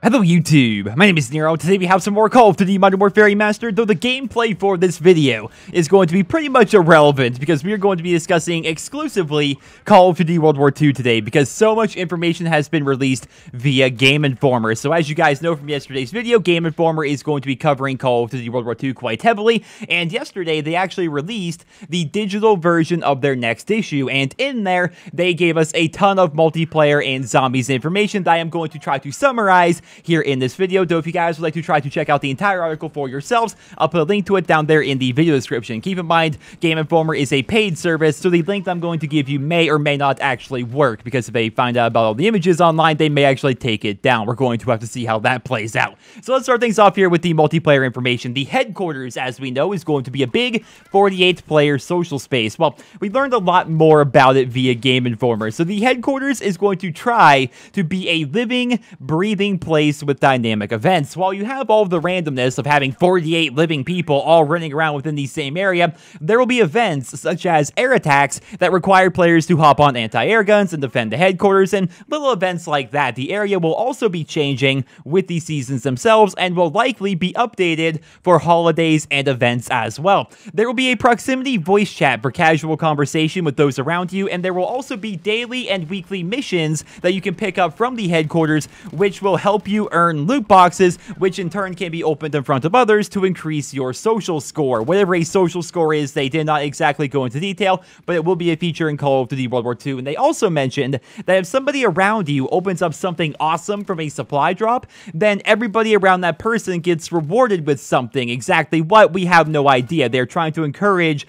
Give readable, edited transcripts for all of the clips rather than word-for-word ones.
Hello YouTube, my name is Nero. Today we have some more Call of Duty Modern Warfare Remastered, though the gameplay for this video is going to be pretty much irrelevant because we are going to be discussing exclusively Call of Duty World War II today because so much information has been released via GameInformer. So as you guys know from yesterday's video, GameInformer is going to be covering Call of Duty World War II quite heavily, and yesterday they actually released the digital version of their next issue, and in there they gave us a ton of multiplayer and zombies information that I am going to try to summarize here in this video. Though if you guys would like to try to check out the entire article for yourselves, I'll put a link to it down there in the video description. Keep in mind, GameInformer is a paid service, so the link I'm going to give you may or may not actually work, because if they find out about all the images online, they may actually take it down. We're going to have to see how that plays out. So let's start things off here with the multiplayer information. The headquarters, as we know, is going to be a big 48-player social space. Well, we learned a lot more about it via GameInformer. So the headquarters is going to try to be a living, breathing place with dynamic events. While you have all of the randomness of having 48 living people all running around within the same area, there will be events such as air attacks that require players to hop on anti-air guns and defend the headquarters, and little events like that. The area will also be changing with the seasons themselves and will likely be updated for holidays and events as well. There will be a proximity voice chat for casual conversation with those around you, and there will also be daily and weekly missions that you can pick up from the headquarters, which will help you earn loot boxes, which in turn can be opened in front of others to increase your social score. Whatever a social score is, they did not exactly go into detail, but it will be a feature in Call of Duty World War II. And they also mentioned that if somebody around you opens up something awesome from a supply drop, then everybody around that person gets rewarded with something. Exactly what, we have no idea. They're trying to encourage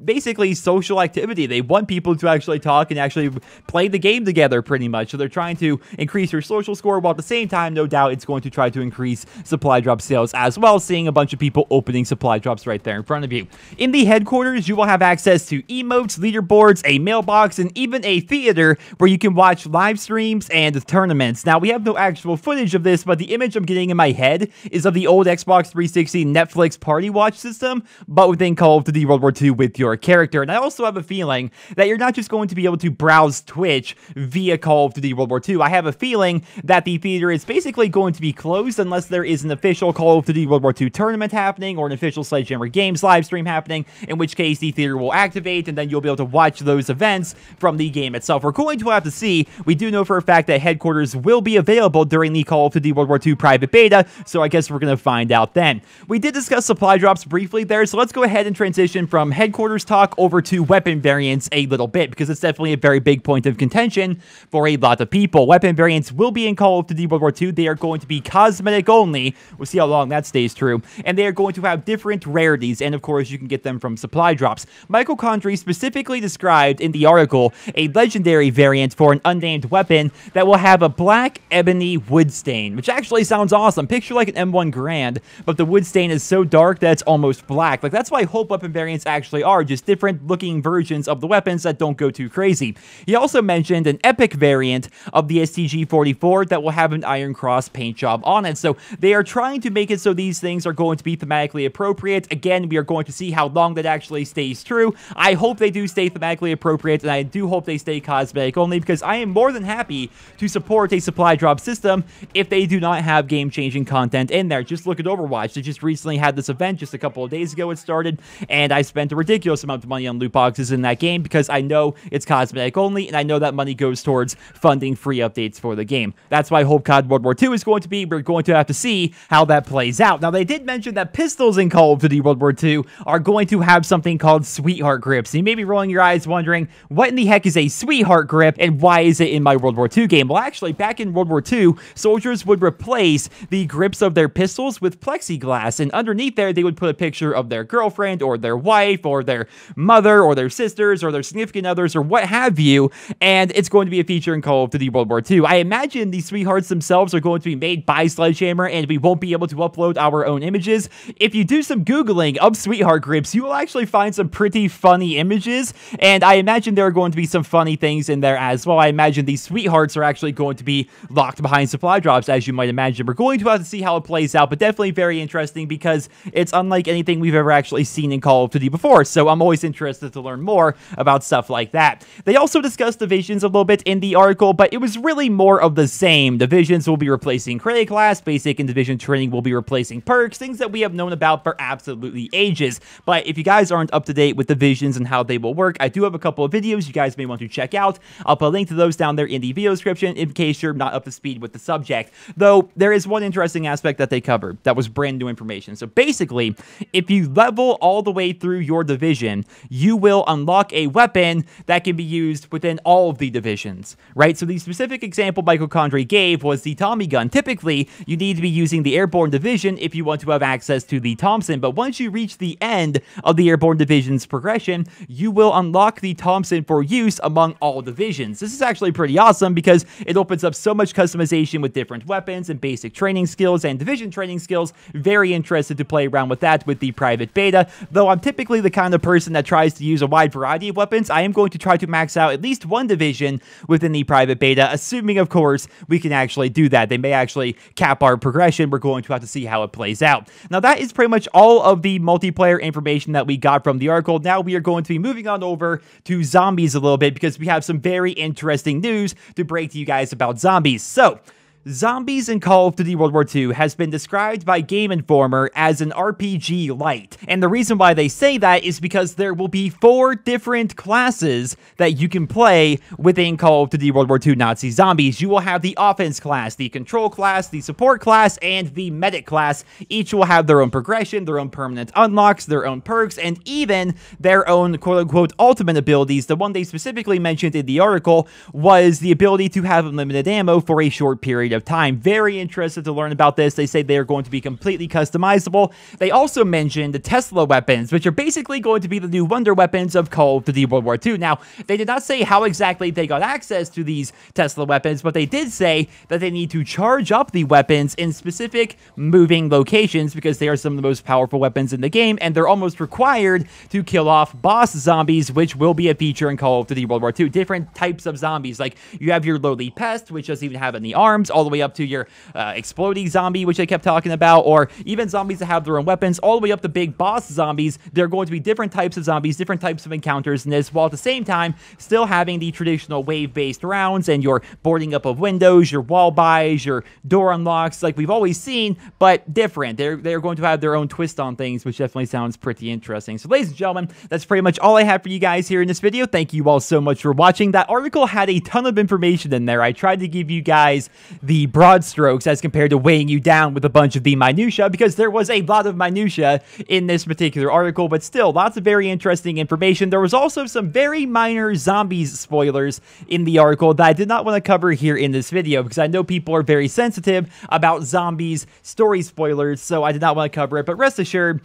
basically social activity. They want people to actually talk and actually play the game together pretty much. So they're trying to increase your social score, while at the same time, no doubt it's going to try to increase supply drop sales as well, seeing a bunch of people opening supply drops right there in front of you. In the headquarters, you will have access to emotes, leaderboards, a mailbox, and even a theater where you can watch live streams and tournaments. Now, we have no actual footage of this, but the image I'm getting in my head is of the old Xbox 360 Netflix party watch system, but within Call of Duty World War II with your character. And I also have a feeling that you're not just going to be able to browse Twitch via Call of Duty World War II. I have a feeling that the theater is basically going to be closed unless there is an official Call of Duty World War II tournament happening or an official Sledgehammer Games live stream happening, in which case the theater will activate and then you'll be able to watch those events from the game itself. We're going to have to see. We do know for a fact that headquarters will be available during the Call of Duty World War II private beta, so I guess we're going to find out then. We did discuss supply drops briefly there, so let's go ahead and transition from headquarters talk over to weapon variants a little bit, because it's definitely a very big point of contention for a lot of people. Weapon variants will be in Call of Duty World War II. They are going to be cosmetic only. We'll see how long that stays true. And they are going to have different rarities, and of course you can get them from supply drops. Michael Condrey specifically described in the article a legendary variant for an unnamed weapon that will have a black ebony wood stain, which actually sounds awesome. Picture like an M1 Garand, but the wood stain is so dark that it's almost black. Like, that's why I hope weapon variants actually are, just different looking versions of the weapons that don't go too crazy. He also mentioned an epic variant of the STG-44 that will have an Iron Cross paint job on it. So they are trying to make it so these things are going to be thematically appropriate. Again, we are going to see how long that actually stays true. I hope they do stay thematically appropriate, and I do hope they stay cosmetic only, because I am more than happy to support a supply drop system if they do not have game-changing content in there. Just look at Overwatch. They just recently had this event just a couple of days ago. It started, and I spent a ridiculous amount of money on loot boxes in that game because I know it's cosmetic only, and I know that money goes towards funding free updates for the game. That's why I hope COD World War II is going to be. We're going to have to see how that plays out. Now, they did mention that pistols in Call of Duty World War II are going to have something called sweetheart grips. And you may be rolling your eyes wondering, what in the heck is a sweetheart grip, and why is it in my World War II game? Well, actually, back in World War II, soldiers would replace the grips of their pistols with plexiglass, and underneath there, they would put a picture of their girlfriend or their wife or their mother or their sisters or their significant others or what have you, and it's going to be a feature in Call of Duty World War II. I imagine these sweethearts themselves are going to be made by Sledgehammer, and we won't be able to upload our own images. If you do some Googling of sweetheart grips, you will actually find some pretty funny images, and I imagine there are going to be some funny things in there as well. I imagine these sweethearts are actually going to be locked behind supply drops, as you might imagine. We're going to have to see how it plays out, but definitely very interesting because it's unlike anything we've ever actually seen in Call of Duty before. So I'm always interested to learn more about stuff like that. They also discussed divisions a little bit in the article, but it was really more of the same. Divisions will be replacing credit class, basic and division training will be replacing perks, things that we have known about for absolutely ages. But if you guys aren't up to date with divisions and how they will work, I do have a couple of videos you guys may want to check out. I'll put a link to those down there in the video description in case you're not up to speed with the subject. Though, there is one interesting aspect that they covered that was brand new information. So basically, if you level all the way through your division, you will unlock a weapon that can be used within all of the divisions, right? So the specific example Michael Condrey gave was the Tommy gun. Typically, you need to be using the airborne division if you want to have access to the Thompson, but once you reach the end of the airborne division's progression, you will unlock the Thompson for use among all divisions. This is actually pretty awesome because it opens up so much customization with different weapons and basic training skills and division training skills. Very interested to play around with that with the private beta. Though I'm typically the kind of person that tries to use a wide variety of weapons, I am going to try to max out at least one division within the private beta, assuming, of course, we can actually do that. They may actually cap our progression. We're going to have to see how it plays out. Now, that is pretty much all of the multiplayer information that we got from the article. Now we are going to be moving on over to zombies a little bit because we have some very interesting news to break to you guys about zombies. So, zombies in Call of Duty World War II has been described by GameInformer as an RPG light. And the reason why they say that is because there will be 4 different classes that you can play within Call of Duty World War II Nazi Zombies. You will have the offense class, the control class, the support class, and the medic class. Each will have their own progression, their own permanent unlocks, their own perks, and even their own quote-unquote ultimate abilities. The one they specifically mentioned in the article was the ability to have unlimited ammo for a short period of time. Very interested to learn about this. They say they are going to be completely customizable. They also mentioned the Tesla weapons, which are basically going to be the new wonder weapons of Call of Duty World War II. Now, they did not say how exactly they got access to these Tesla weapons, but they did say that they need to charge up the weapons in specific moving locations because they are some of the most powerful weapons in the game, and they're almost required to kill off boss zombies, which will be a feature in Call of Duty World War II. Different types of zombies, like you have your lowly pest, which doesn't even have any arms, all the way up to your exploding zombie, which I kept talking about, or even zombies that have their own weapons, all the way up to big boss zombies. There are going to be different types of zombies, different types of encounters in this, while at the same time still having the traditional wave-based rounds and your boarding up of windows, your wall buys, your door unlocks, like we've always seen, but different. They're going to have their own twist on things, which definitely sounds pretty interesting. So, ladies and gentlemen, that's pretty much all I have for you guys here in this video. Thank you all so much for watching. That article had a ton of information in there. I tried to give you guys the broad strokes as compared to weighing you down with a bunch of the minutia, because there was a lot of minutia in this particular article, but still lots of very interesting information. There was also some very minor zombies spoilers in the article that I did not want to cover here in this video because I know people are very sensitive about zombies story spoilers, so I did not want to cover it. But rest assured,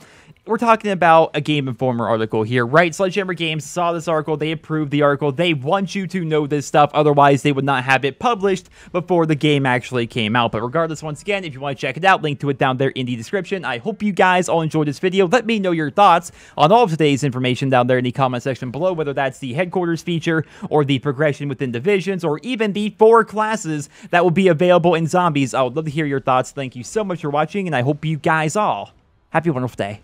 we're talking about a GameInformer article here, right? Sledgehammer Games saw this article, they approved the article, they want you to know this stuff, otherwise they would not have it published before the game actually came out. But regardless, once again, if you want to check it out, link to it down there in the description. I hope you guys all enjoyed this video. Let me know your thoughts on all of today's information down there in the comment section below, whether that's the headquarters feature, or the progression within divisions, or even the 4 classes that will be available in zombies. I would love to hear your thoughts. Thank you so much for watching, and I hope you guys all have a wonderful day.